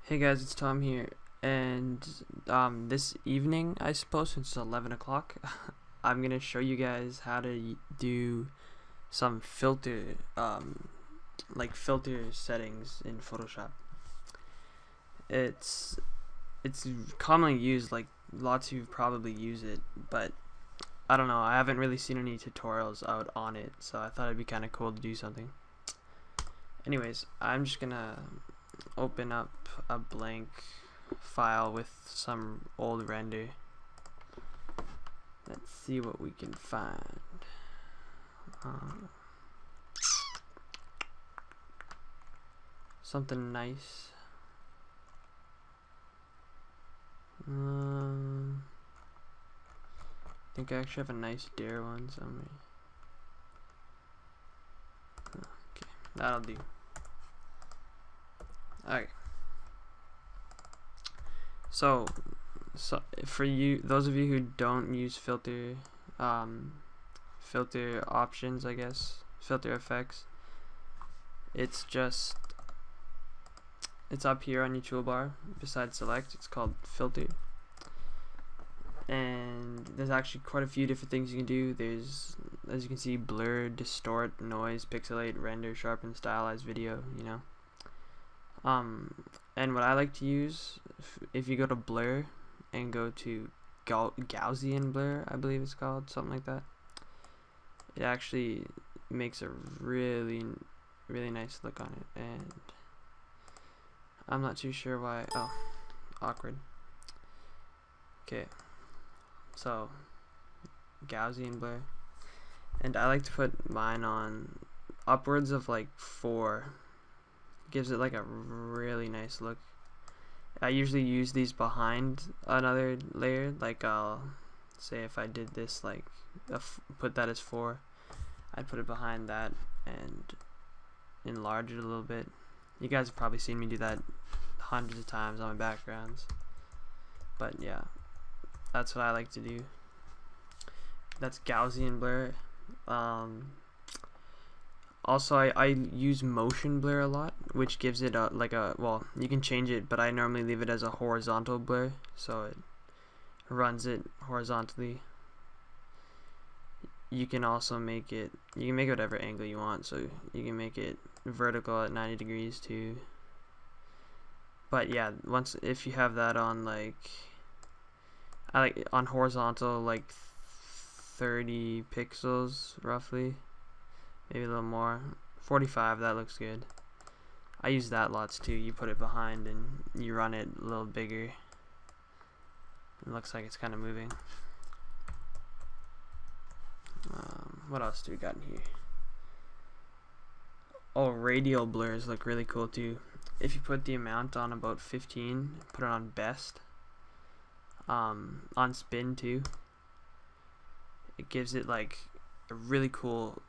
Hey guys, it's Tom here, and this evening, I suppose, since it's 11 o'clock, I'm gonna show you guys how to do some filter settings in Photoshop. It's commonly used, like lots of you probably use it, but I don't know, I haven't really seen any tutorials out on it, so I thought it'd be kind of cool to do something. Anyways, I'm just gonna open up a blank file with some old render. Let's see what we can find. Something nice. I think I actually have a nice deer one somewhere. Okay, that'll do. Alright. So for you, those of you who don't use filter options, I guess, filter effects, it's up here on your toolbar besides select. It's called filter, and there's actually quite a few different things you can do. There's, as you can see, blur, distort, noise, pixelate, render, sharpen, stylize video, you know. And what I like to use, if you go to blur and go to Gaussian blur, I believe it's called, something like that, it actually makes a really nice look on it, and I'm not too sure why. Oh, awkward. Okay, so Gaussian blur, and I like to put mine on upwards of like 4. Gives it like a really nice look. I usually use these behind another layer, like I'll say if I did this, like put that as 4, I'd put it behind that and enlarge it a little bit. You guys have probably seen me do that hundreds of times on my backgrounds, but yeah, that's what I like to do. That's Gaussian blur. Also, I use motion blur a lot, which gives it well, you can change it, but I normally leave it as a horizontal blur, so it runs it horizontally. You can also make it, whatever angle you want, so you can make it vertical at 90 degrees too. But yeah, if you have that on, like, I like on horizontal, like 30 pixels roughly. Maybe a little more. 45, that looks good. I use that lots too. You put it behind and you run it a little bigger. It looks like it's kind of moving. What else do we got in here? Oh, radial blurs look really cool too. If you put the amount on about 15, put it on best. On spin too. It gives it like a really cool,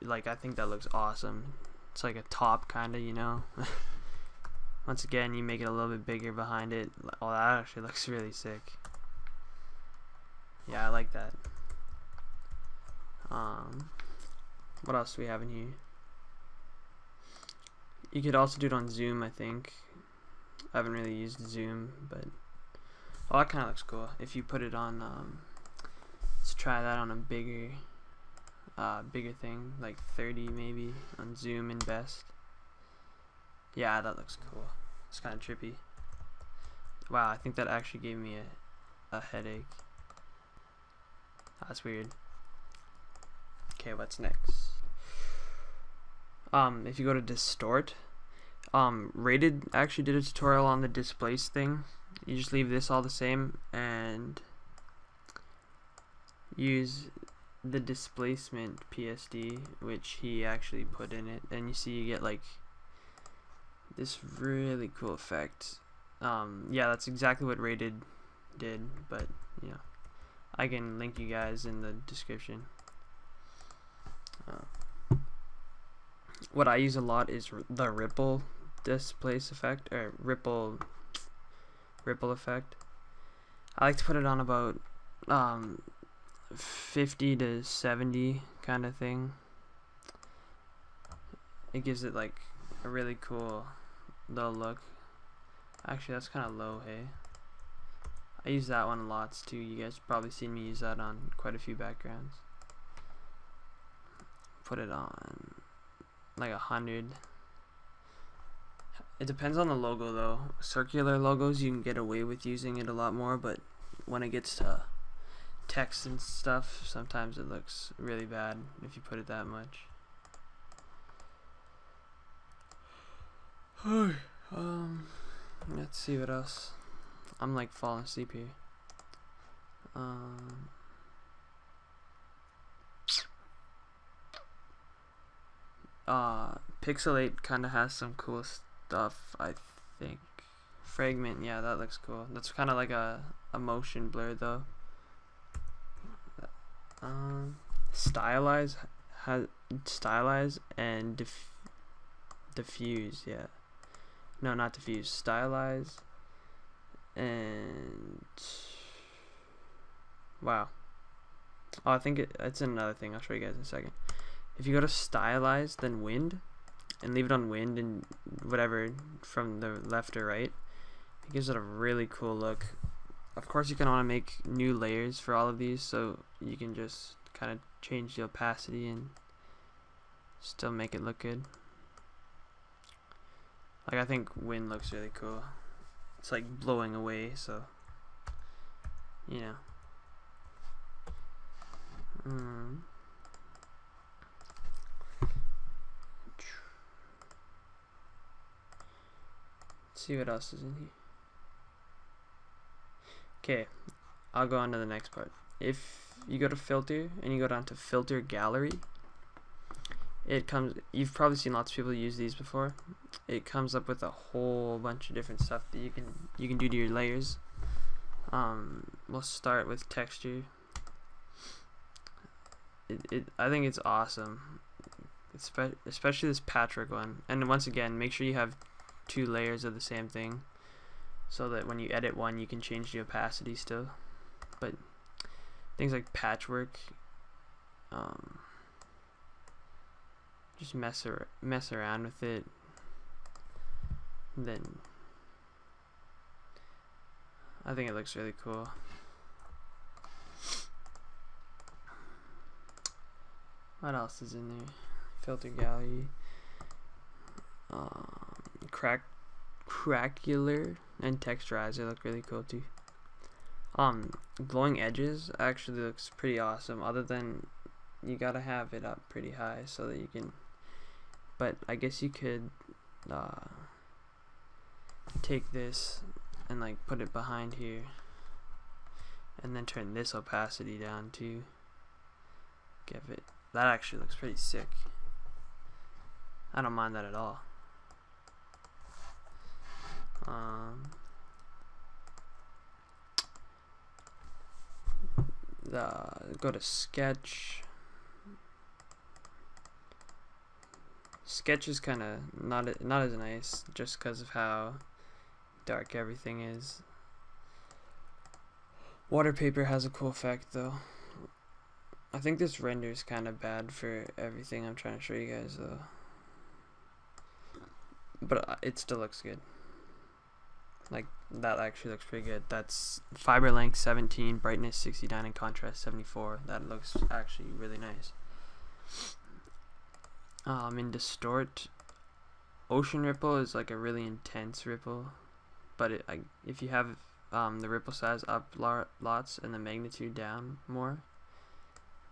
like, I think that looks awesome. It's like a top kinda, you know. Once again, you make it a little bit bigger behind it. Oh, that actually looks really sick. Yeah, I like that. What else do we have in here? You could also do it on zoom, I think. I haven't really used zoom, but oh, that kinda looks cool. If you put it on, let's try that on a bigger thing, like 30 maybe, on zoom and best. Yeah, that looks cool. It's kind of trippy. Wow, I think that actually gave me a headache. That's weird. Okay, what's next? If you go to distort, Rated actually did a tutorial on the displace thing. You just leave this all the same and use the displacement PSD, which he actually put in it, and you see you get like this really cool effect. Yeah, that's exactly what Rated did, but you know, I can link you guys in the description. What I use a lot is the ripple displace effect, or ripple effect. I like to put it on about 50 to 70 kind of thing. It gives it like a really cool little look. Actually, that's kind of low, hey. I use that one lots too. You guys probably seen me use that on quite a few backgrounds. Put it on like 100. It depends on the logo though. Circular logos, you can get away with using it a lot more, but when it gets to text and stuff, sometimes it looks really bad if you put it that much. Let's see what else. I'm like falling asleep here. Pixelate kind of has some cool stuff, I think. Fragment, yeah, that looks cool. That's kind of like a motion blur though. Stylize and diffuse, yeah. No, not diffuse. Stylize and wow. Oh, I think it's another thing. I'll show you guys in a second. If you go to stylize, then wind, and leave it on wind and whatever from the left or right, it gives it a really cool look. Of course, you can want to make new layers for all of these, so you can just kind of change the opacity and still make it look good. Like, I think wind looks really cool. It's like blowing away, so you know. Let's see what else is in here. Okay, I'll go on to the next part. If you go to filter and you go down to filter gallery, it comes, you've probably seen lots of people use these before. It comes up with a whole bunch of different stuff that you can do to your layers. We'll start with texture. I think it's awesome, especially this patchwork one. And once again, make sure you have 2 layers of the same thing, so that when you edit one, you can change the opacity still. But things like patchwork, just mess around with it, and then I think it looks really cool. What else is in there? Filter gallery, craquelure and texturizer look really cool too. Glowing edges actually looks pretty awesome, other than you gotta have it up pretty high so that you can, but I guess you could take this and like put it behind here and then turn this opacity down too. Give it, that actually looks pretty sick. I don't mind that at all. Go to sketch. Sketch is kind of not as nice just because of how dark everything is. Water paper has a cool effect though. I think this render is kind of bad for everything I'm trying to show you guys though, but it still looks good. Like, that actually looks pretty good. That's fiber length 17, brightness 69, and contrast 74. That looks actually really nice. In distort, ocean ripple is like a really intense ripple, but if you have the ripple size up lots and the magnitude down more,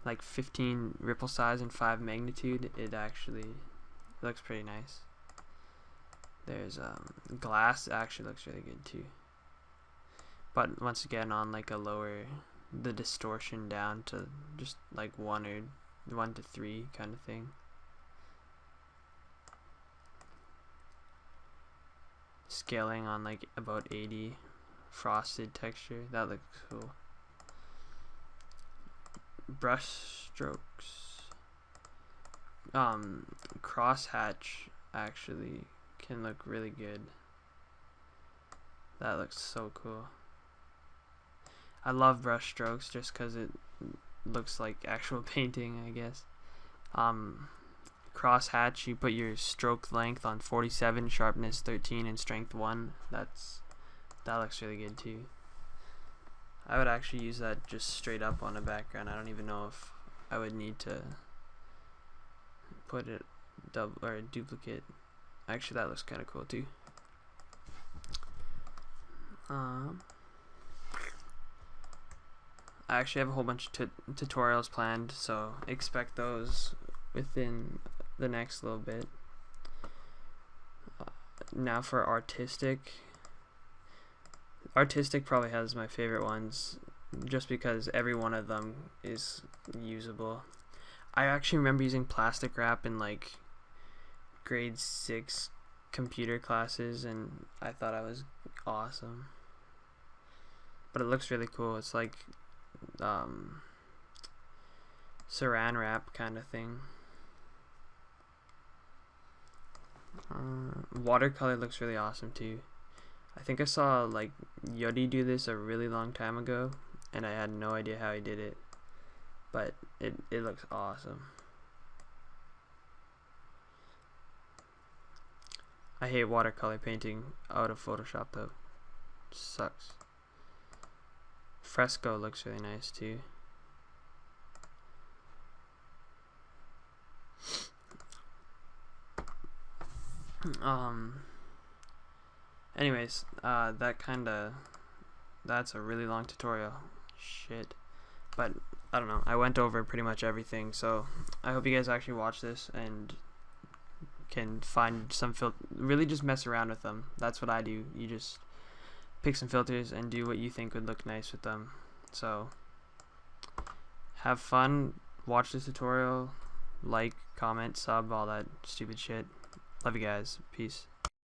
like 15 ripple size and 5 magnitude, it actually looks pretty nice. There's glass actually looks really good too, but once again on like a lower, the distortion down to just like 1 to 3 kind of thing. Scaling on like about 80, frosted texture, that looks cool. Brush strokes, crosshatch actually can look really good. That looks so cool. I love brush strokes just because it looks like actual painting, I guess. crosshatch, you put your stroke length on 47, sharpness 13, and strength 1. That looks really good too. I would actually use that just straight up on a background. I don't even know if I would need to put it double or duplicate. Actually, that looks kind of cool too. I actually have a whole bunch of tutorials planned, so expect those within the next little bit. Now for artistic probably has my favorite ones, just because every one of them is usable. I actually remember using plastic wrap in like grade 6 computer classes, and I thought I was awesome. But it looks really cool. It's like saran wrap kind of thing. Watercolor looks really awesome too. I think I saw like Yodi do this a really long time ago, and I had no idea how he did it, but it looks awesome. I hate watercolor painting out of Photoshop though. Sucks. Fresco looks really nice too. Anyways, that's a really long tutorial. Shit. But I don't know, I went over pretty much everything, so I hope you guys actually watch this and can find some really just mess around with them. That's what I do. You just pick some filters and do what you think would look nice with them. So have fun, watch this tutorial, like, comment, sub, all that stupid shit. Love you guys. Peace.